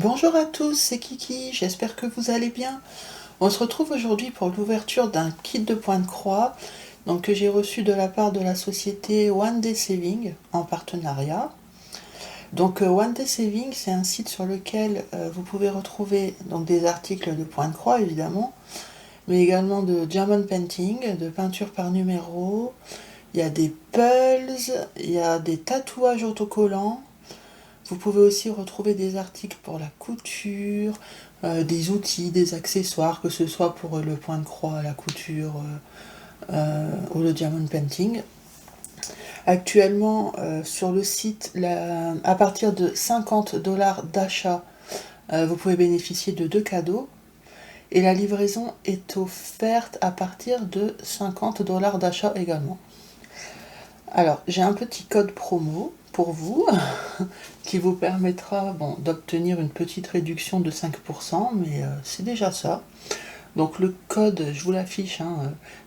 Bonjour à tous, c'est Kiki, j'espère que vous allez bien. On se retrouve aujourd'hui pour l'ouverture d'un kit de points de croix que j'ai reçu de la part de la société One Day Saving en partenariat. One Day Saving, c'est un site sur lequel vous pouvez retrouver des articles de points de croix évidemment, mais également de diamond painting, de peinture par numéro. Il y a des pulls, il y a des tatouages autocollants. Vous pouvez aussi retrouver des articles pour la couture, des outils, des accessoires, que ce soit pour le point de croix, la couture ou le diamond painting. Actuellement, sur le site, à partir de 50$ d'achat, vous pouvez bénéficier de 2 cadeaux. Et la livraison est offerte à partir de 50$ d'achat également. Alors, j'ai un petit code promo pour vous qui vous permettra d'obtenir une petite réduction de 5%, mais c'est déjà ça. Donc le code, je vous l'affiche,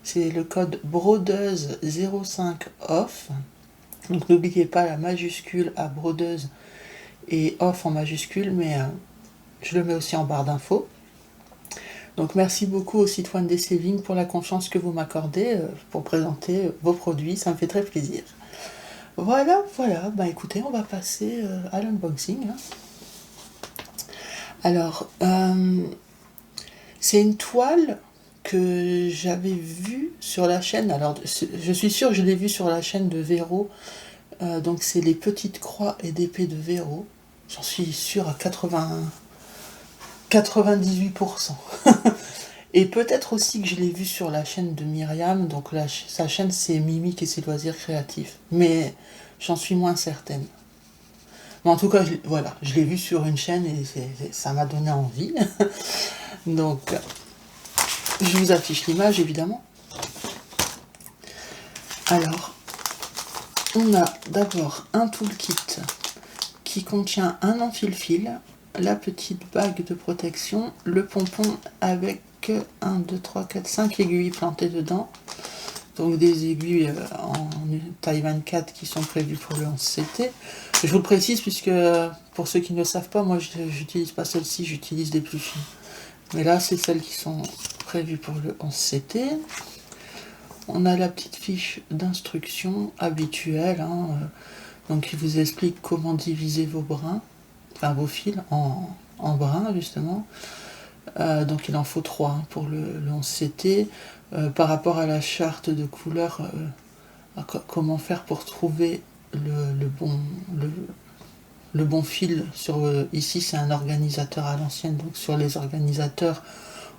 c'est le code brodeuse05off. Donc n'oubliez pas la majuscule à brodeuse et off en majuscule, mais je le mets aussi en barre d'infos. Donc merci beaucoup au site One Day Saving pour la confiance que vous m'accordez pour présenter vos produits, ça me fait très plaisir. Voilà, écoutez, on va passer à l'unboxing. Alors, c'est une toile que j'avais vue sur la chaîne, alors je suis sûre que je l'ai vue sur la chaîne de Véro, donc c'est les petites croix et d'épée de Véro, j'en suis sûre à 98%. Et peut-être aussi que je l'ai vu sur la chaîne de Myriam, donc sa chaîne c'est Mimique et ses loisirs créatifs, mais j'en suis moins certaine. Mais en tout cas, je l'ai vu sur une chaîne et ça m'a donné envie. Donc, je vous affiche l'image évidemment. Alors, on a d'abord un toolkit qui contient un enfile-fil, la petite bague de protection, le pompon avec 1, 2, 3, 4, 5 aiguilles plantées dedans. Donc des aiguilles en taille 24 qui sont prévues pour le 11CT. Je vous le précise puisque pour ceux qui ne le savent pas, moi j'utilise pas celle-ci, j'utilise des plus fines. Mais là c'est celles qui sont prévues pour le 11CT. On a la petite fiche d'instruction habituelle, donc qui vous explique comment diviser vos brins, enfin vos fils en brins justement. Donc il en faut 3 pour le 11CT. Par rapport à la charte de couleurs, comment faire pour trouver le bon fil ici c'est un organisateur à l'ancienne, donc sur les organisateurs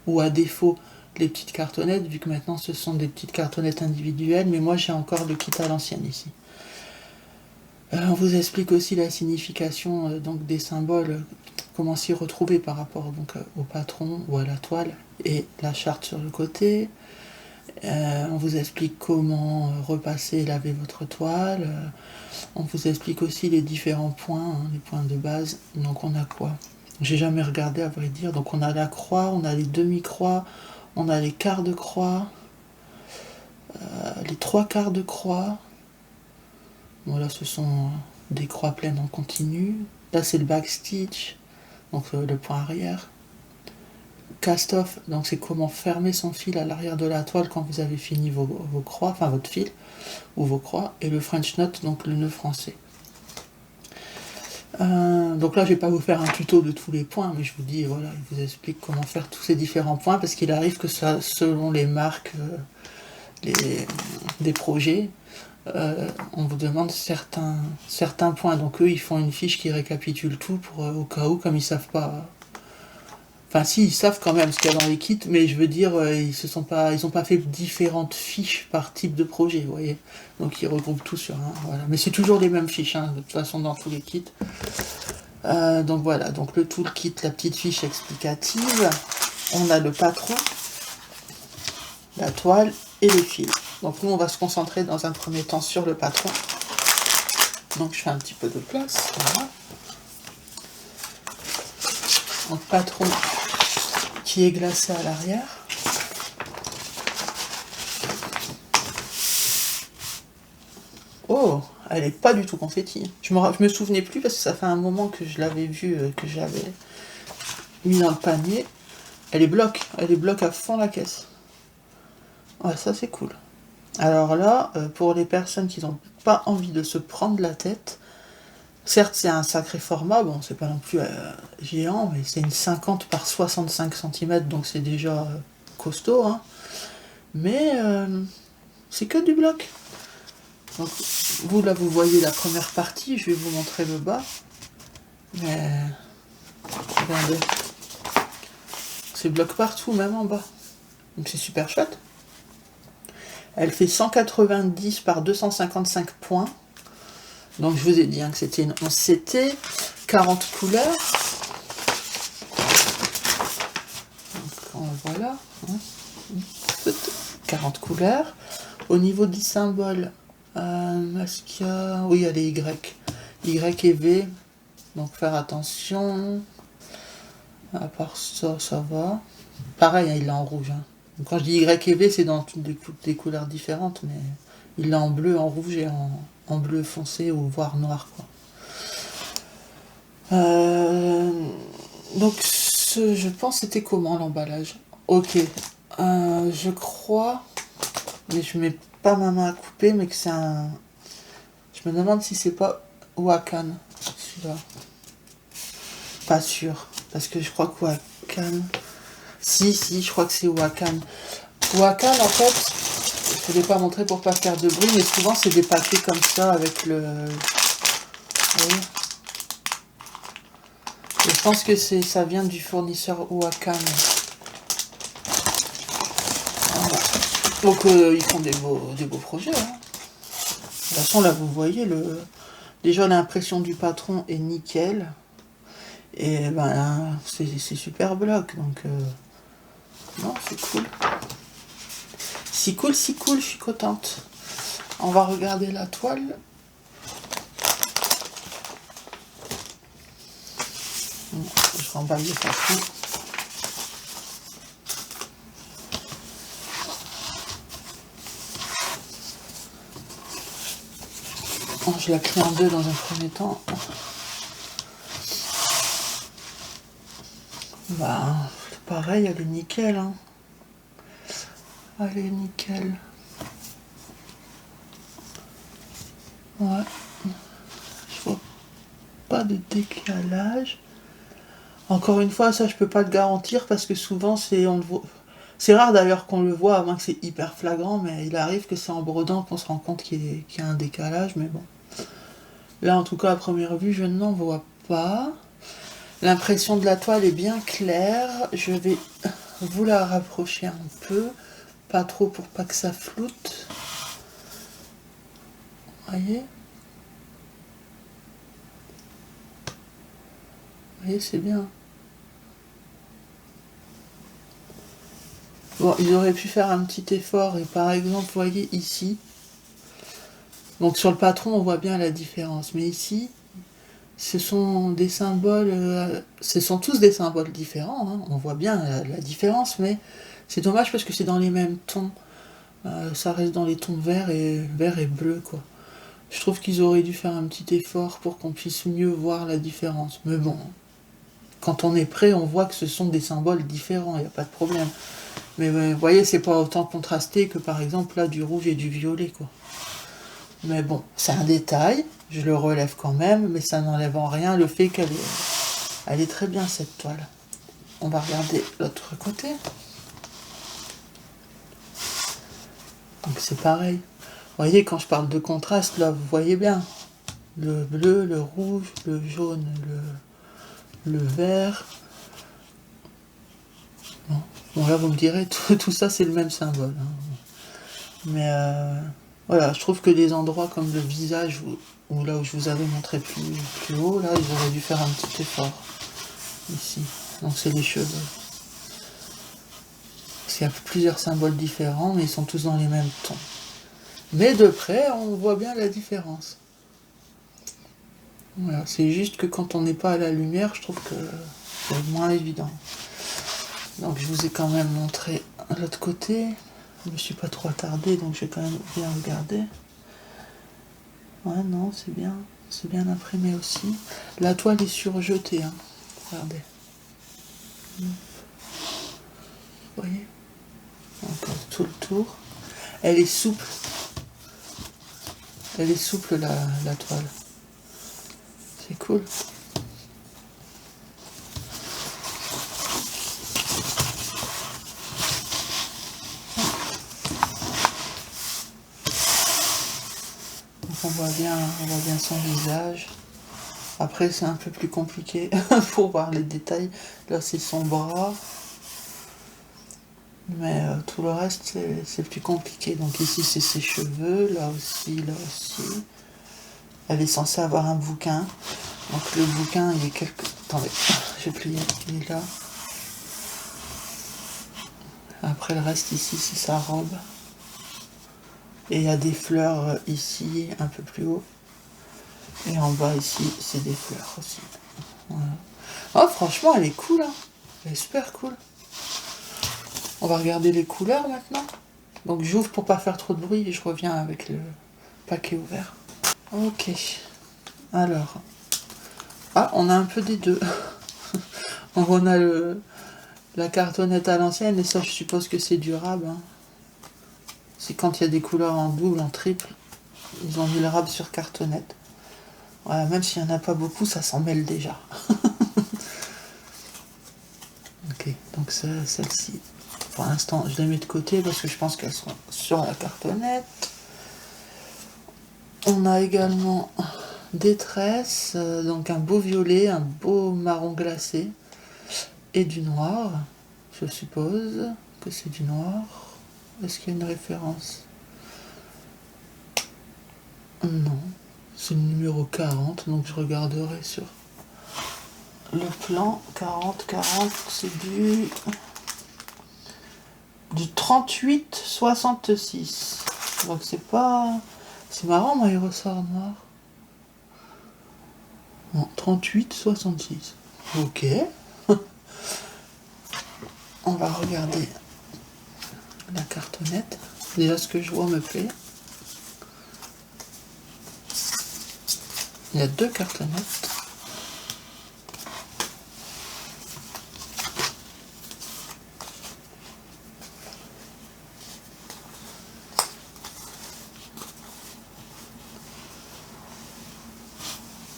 ou à défaut les petites cartonnettes, vu que maintenant ce sont des petites cartonnettes individuelles, mais moi j'ai encore le kit à l'ancienne ici. On vous explique aussi la signification des symboles, comment s'y retrouver par rapport au patron ou à la toile, et la charte sur le côté. On vous explique comment repasser et laver votre toile. On vous explique aussi les différents points, les points de base. Donc on a quoi? J'ai jamais regardé à vrai dire. Donc on a la croix, on a les demi-croix, on a les quarts de croix, les 3/4 de croix. Bon là ce sont des croix pleines en continu. Là c'est le backstitch, donc le point arrière. Cast-off, donc c'est comment fermer son fil à l'arrière de la toile quand vous avez fini vos croix, enfin votre fil ou vos croix, et le French knot, donc le nœud français. Donc là je vais pas vous faire un tuto de tous les points, mais je vous dis voilà, il vous explique comment faire tous ces différents points, parce qu'il arrive que ça, selon les marques des projets, on vous demande certains points, donc eux ils font une fiche qui récapitule tout pour au cas où, comme ils savent pas. Enfin si, ils savent quand même ce qu'il y a dans les kits, mais je veux dire, ils ont pas fait différentes fiches par type de projet, vous voyez. Donc ils regroupent tout sur un, voilà. Mais c'est toujours les mêmes fiches, de toute façon dans tous les kits. Donc voilà, donc le toolkit, la petite fiche explicative. On a le patron, la toile et les fils. Donc nous on va se concentrer dans un premier temps sur le patron. Donc je fais un petit peu de place, voilà. Donc patron qui est glacé à l'arrière. Oh, elle est pas du tout confetti. Je me souvenais plus parce que ça fait un moment que je l'avais vue, que j'avais mis dans le panier. Elle est bloc à fond la caisse. Ouais, ça c'est cool. Alors là, pour les personnes qui n'ont pas envie de se prendre la tête, certes c'est un sacré format, bon c'est pas non plus géant, mais c'est une 50 par 65 cm, donc c'est déjà costaud, hein. Mais c'est que du bloc. Donc, vous là vous voyez la première partie, je vais vous montrer le bas. Mais regardez. C'est bloc partout, même en bas. Donc c'est super chouette. Elle fait 190 par 255 points. Donc je vous ai dit hein, que c'était une 11CT, 40 couleurs. Donc, voilà. Hein. 40 couleurs. Au niveau du symbole, est-ce qu'il y a... Oui, il y a les Y. Y et V. Donc faire attention. À part ça, ça va. Pareil, hein, il est en rouge. Hein. Donc, quand je dis Y et V, c'est dans toutes des couleurs différentes, mais il est en bleu, en rouge et en bleu foncé ou voire noir, quoi. Donc, je pense c'était comment l'emballage? Ok. Je crois, mais je mets pas ma main à couper, mais que c'est un... Je me demande si c'est pas Wakan, celui-là. Pas sûr, parce que je crois que Wakan... Si, je crois que c'est Wakan. Wakan, en fait, je ne l'ai pas montré pour pas faire de bruit, mais souvent c'est des paquets comme ça avec le... Vous voyez ? Et je pense que ça vient du fournisseur Wakan. Voilà. Donc ils font des beaux projets. Hein. De toute façon, là vous voyez, déjà l'impression du patron est nickel. Et ben c'est super bloc, donc non, c'est cool. Si cool, je suis contente. On va regarder la toile. Je remballe le patron. Oh, je la plie en deux dans un premier temps. Bah, pareil, elle est nickel. Hein. Elle est nickel. Ouais. Je vois pas de décalage. Encore une fois, ça je peux pas le garantir parce que souvent on le voit. C'est rare d'ailleurs qu'on le voit, à moins que c'est hyper flagrant, mais il arrive que c'est en brodant qu'on se rend compte qu'il y a un décalage, mais bon. Là en tout cas à première vue, je n'en vois pas. L'impression de la toile est bien claire. Je vais vous la rapprocher un peu. Pas trop pour pas que ça floute. Voyez ? Vous voyez, c'est bien. Bon, ils auraient pu faire un petit effort et par exemple, vous voyez ici. Donc sur le patron, on voit bien la différence. Mais ici, ce sont des symboles, ce sont tous des symboles différents. Hein. On voit bien la différence, mais c'est dommage parce que c'est dans les mêmes tons. Ça reste dans les tons vert et bleu, quoi. Je trouve qu'ils auraient dû faire un petit effort pour qu'on puisse mieux voir la différence. Mais bon, quand on est prêt, on voit que ce sont des symboles différents, il n'y a pas de problème. Mais vous voyez, c'est pas autant contrasté que par exemple là du rouge et du violet, quoi. Mais bon, c'est un détail, je le relève quand même, mais ça n'enlève en rien le fait elle est très bien cette toile. On va regarder l'autre côté. Donc c'est pareil. Vous voyez, quand je parle de contraste, là, vous voyez bien. Le bleu, le rouge, le jaune, le vert. Bon, là, vous me direz, tout ça, c'est le même symbole. Hein. Mais voilà, je trouve que des endroits comme le visage, ou là où je vous avais montré plus haut, là, ils auraient dû faire un petit effort. Ici. Donc c'est les cheveux. Parce qu'il y a plusieurs symboles différents, mais ils sont tous dans les mêmes tons. Mais de près, on voit bien la différence. Voilà, c'est juste que quand on n'est pas à la lumière, je trouve que c'est moins évident. Donc je vous ai quand même montré l'autre côté. Je ne me suis pas trop attardée, donc je vais quand même bien regarder. Ouais, non, c'est bien imprimé aussi. La toile est surjetée, hein. Regardez. Vous voyez? Encore tout le tour. Elle est souple. Elle est souple, la toile. C'est cool. Donc on voit bien son visage. Après, c'est un peu plus compliqué pour voir les détails. Là, c'est son bras. Mais tout le reste, c'est plus compliqué. Donc ici, c'est ses cheveux. Là aussi, là aussi. Elle est censée avoir un bouquin. Donc le bouquin, il est quelque... Attendez, j'ai plié. Il est là. Après, le reste ici, c'est sa robe. Et il y a des fleurs ici, un peu plus haut. Et en bas, ici, c'est des fleurs aussi. Voilà. Oh, franchement, elle est cool, hein. Elle est super cool. On va regarder les couleurs maintenant. Donc j'ouvre pour pas faire trop de bruit et je reviens avec le paquet ouvert. Ok. Alors. Ah, on a un peu des deux. On a la cartonnette à l'ancienne et ça, je suppose que c'est durable, hein. C'est quand il y a des couleurs en double, en triple. Ils ont mis le rab sur cartonnette. Voilà, même s'il n'y en a pas beaucoup, ça s'en mêle déjà. Ok, donc celle-ci. Pour l'instant, je les mets de côté parce que je pense qu'elles sont sur la cartonnette. On a également des tresses, donc un beau violet, un beau marron glacé et du noir. Je suppose que c'est du noir. Est-ce qu'il y a une référence? Non, c'est le numéro 40, donc je regarderai sur le plan. 40, c'est du 38-66. Donc c'est pas... C'est marrant, moi, il ressort noir. Non, 38-66. Ok. On va regarder la cartonnette. Déjà, ce que je vois me plaît. Il y a deux cartonnettes.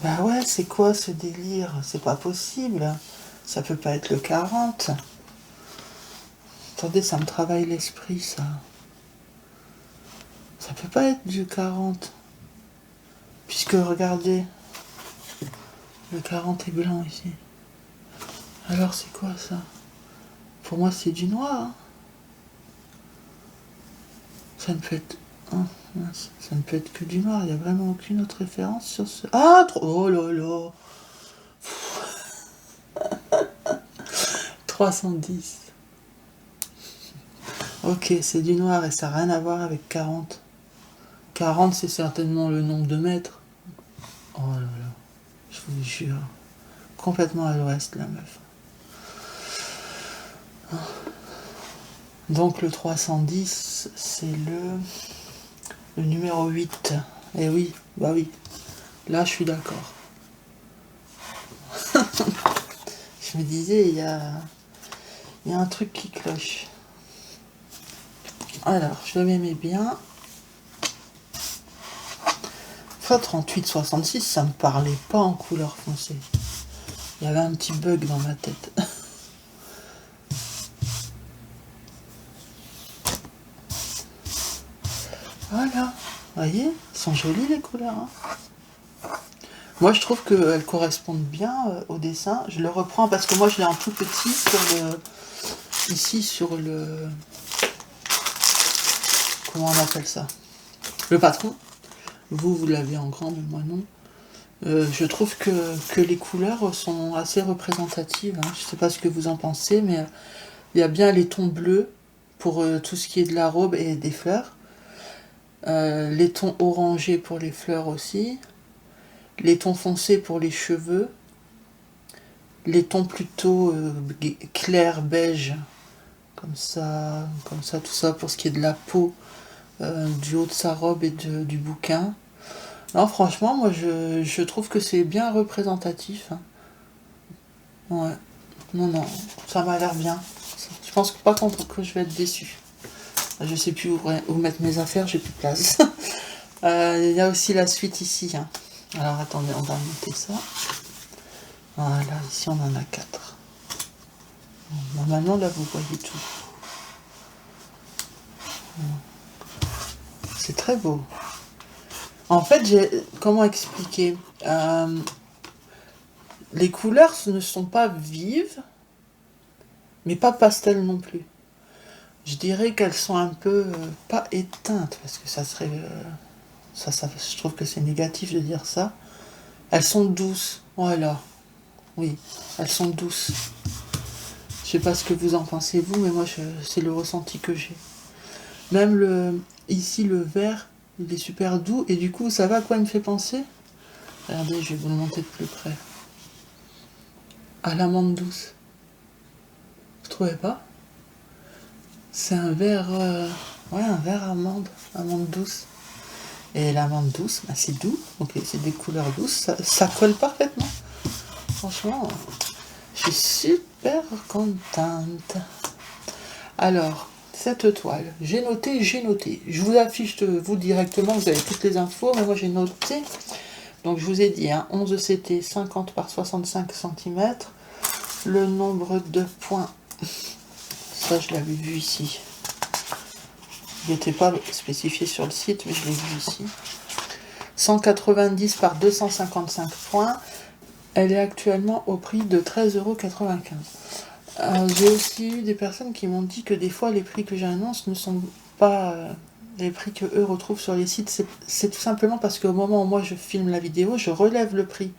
Bah ouais, c'est quoi ce délire? C'est pas possible. Ça peut pas être le 40. Attendez, ça me travaille l'esprit, ça. Ça peut pas être du 40. Puisque, regardez, le 40 est blanc ici. Alors, c'est quoi ça? Pour moi, c'est du noir, hein. Ça ne peut être... Oh, mince. Ça ne peut être que du noir. Il n'y a vraiment aucune autre référence sur ce... Ah, oh là là. 310. Ok, c'est du noir et ça n'a rien à voir avec 40. 40, c'est certainement le nombre de mètres. Oh là là, je vous jure. Complètement à l'ouest, la meuf. Donc le 310, c'est le numéro 8. Eh oui, bah oui. Là, je suis d'accord. Je me disais, il y a un truc qui cloche. Alors, je l'aimais bien. Enfin, 38-66, ça me parlait pas en couleur foncée. Il y avait un petit bug dans ma tête. Voilà. Vous voyez, elles sont jolies les couleurs, hein. Moi, je trouve qu'elles correspondent bien au dessin. Je le reprends parce que moi, je l'ai en tout petit ici sur le... Comment on appelle ça? Le patron. Vous l'avez en grand, mais moi non. Je trouve que les couleurs sont assez représentatives, hein. Je ne sais pas ce que vous en pensez, mais il y a bien les tons bleus pour tout ce qui est de la robe et des fleurs. Les tons orangés pour les fleurs aussi. Les tons foncés pour les cheveux. Les tons plutôt clair beige, comme ça, tout ça pour ce qui est de la peau, du haut de sa robe et du bouquin. Non, franchement, moi, je trouve que c'est bien représentatif, hein. Ouais. Non, non, ça m'a l'air bien. Je pense pas que je vais être déçue. Je sais plus où mettre mes affaires, j'ai plus de place. Il y a aussi la suite ici, hein. Alors, attendez, on va monter ça. Voilà, ici, on en a 4. Normalement, là, vous voyez tout. C'est très beau. En fait, comment expliquer, les couleurs ne sont pas vives, mais pas pastel non plus. Je dirais qu'elles sont un peu pas éteintes, parce que ça serait... je trouve que c'est négatif de dire ça. Elles sont douces, voilà. Oui, elles sont douces. Je sais pas ce que vous en pensez vous, mais moi c'est le ressenti que j'ai. Même ici le vert, il est super doux, et du coup, vous savez à quoi il me fait penser? Regardez, je vais vous le montrer de plus près. À l'amande douce. Vous trouvez pas? C'est un vert, ouais, un vert amande douce. Et l'amande douce, bah, c'est doux, donc c'est des couleurs douces, ça colle parfaitement. Franchement, je suis super contente. Alors, cette toile, j'ai noté. Je vous affiche vous directement, vous avez toutes les infos, mais moi j'ai noté. Donc je vous ai dit, hein, 11 CT, 50 par 65 cm. Le nombre de points, ça je l'avais vu ici. Il n'était pas spécifié sur le site, mais je l'ai vu ici. 190 par 255 points. Elle est actuellement au prix de 13,95 €. J'ai aussi eu des personnes qui m'ont dit que des fois les prix que j'annonce ne sont pas les prix que eux retrouvent sur les sites. C'est tout simplement parce qu'au moment où moi je filme la vidéo, je relève le prix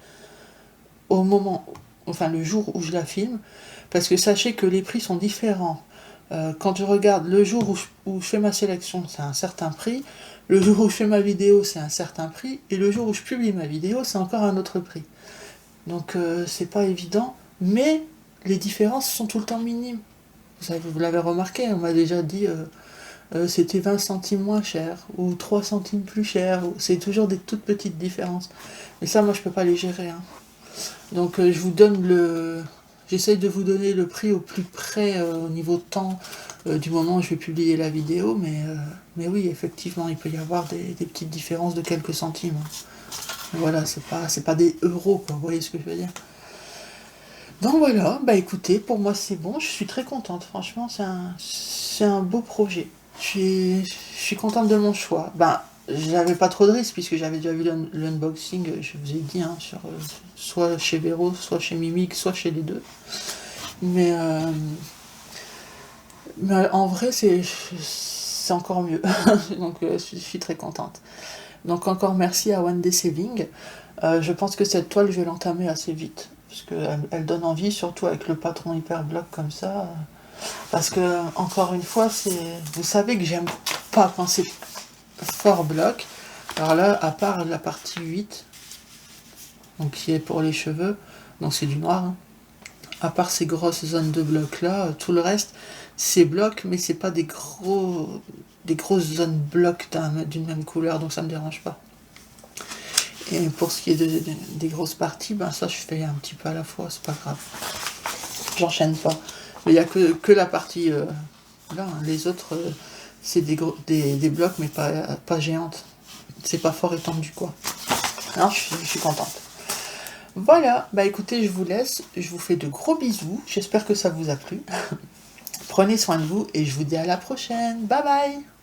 au moment, enfin le jour où je la filme, parce que sachez que les prix sont différents. Quand je regarde le jour où je fais ma sélection, c'est un certain prix. Le jour où je fais ma vidéo, c'est un certain prix. Et le jour où je publie ma vidéo, c'est encore un autre prix. Donc c'est pas évident, mais les différences sont tout le temps minimes. Vous l'avez remarqué, on m'a déjà dit c'était 20 centimes moins cher, ou 3 centimes plus cher, c'est toujours des toutes petites différences. Mais ça, moi, je peux pas les gérer, hein. Donc je vous donne j'essaye de vous donner le prix au plus près au niveau de temps du moment où je vais publier la vidéo, mais oui, effectivement, il peut y avoir des petites différences de quelques centimes. Voilà, c'est pas des euros, quoi, vous voyez ce que je veux dire. Donc voilà, bah écoutez, pour moi c'est bon, je suis très contente, franchement, c'est un beau projet. Je suis contente de mon choix. Ben, j'avais pas trop de risques puisque j'avais déjà vu l'unboxing, je vous ai dit, hein, soit chez Vero, soit chez Mimic, soit chez les deux. Mais en vrai, c'est encore mieux. Donc je suis très contente. Donc encore merci à One Day Saving. Je pense que cette toile, je vais l'entamer assez vite. Parce qu'elle donne envie, surtout avec le patron hyper bloc comme ça. Parce que, encore une fois, vous savez que j'aime pas quand c'est fort bloc. Alors là, à part la partie 8, donc qui est pour les cheveux, donc c'est du noir, hein. À part ces grosses zones de bloc là, tout le reste, c'est bloc, mais c'est pas des grosses zones bloc d'une même couleur, donc ça me dérange pas. Et pour ce qui est des grosses parties, ben ça je fais un petit peu à la fois, c'est pas grave. J'enchaîne pas. Mais il n'y a que la partie là, hein. Les autres, c'est des blocs, mais pas géantes. C'est pas fort étendu, quoi. Alors, je suis contente. Voilà, bah écoutez, je vous laisse. Je vous fais de gros bisous. J'espère que ça vous a plu. Prenez soin de vous et je vous dis à la prochaine. Bye bye!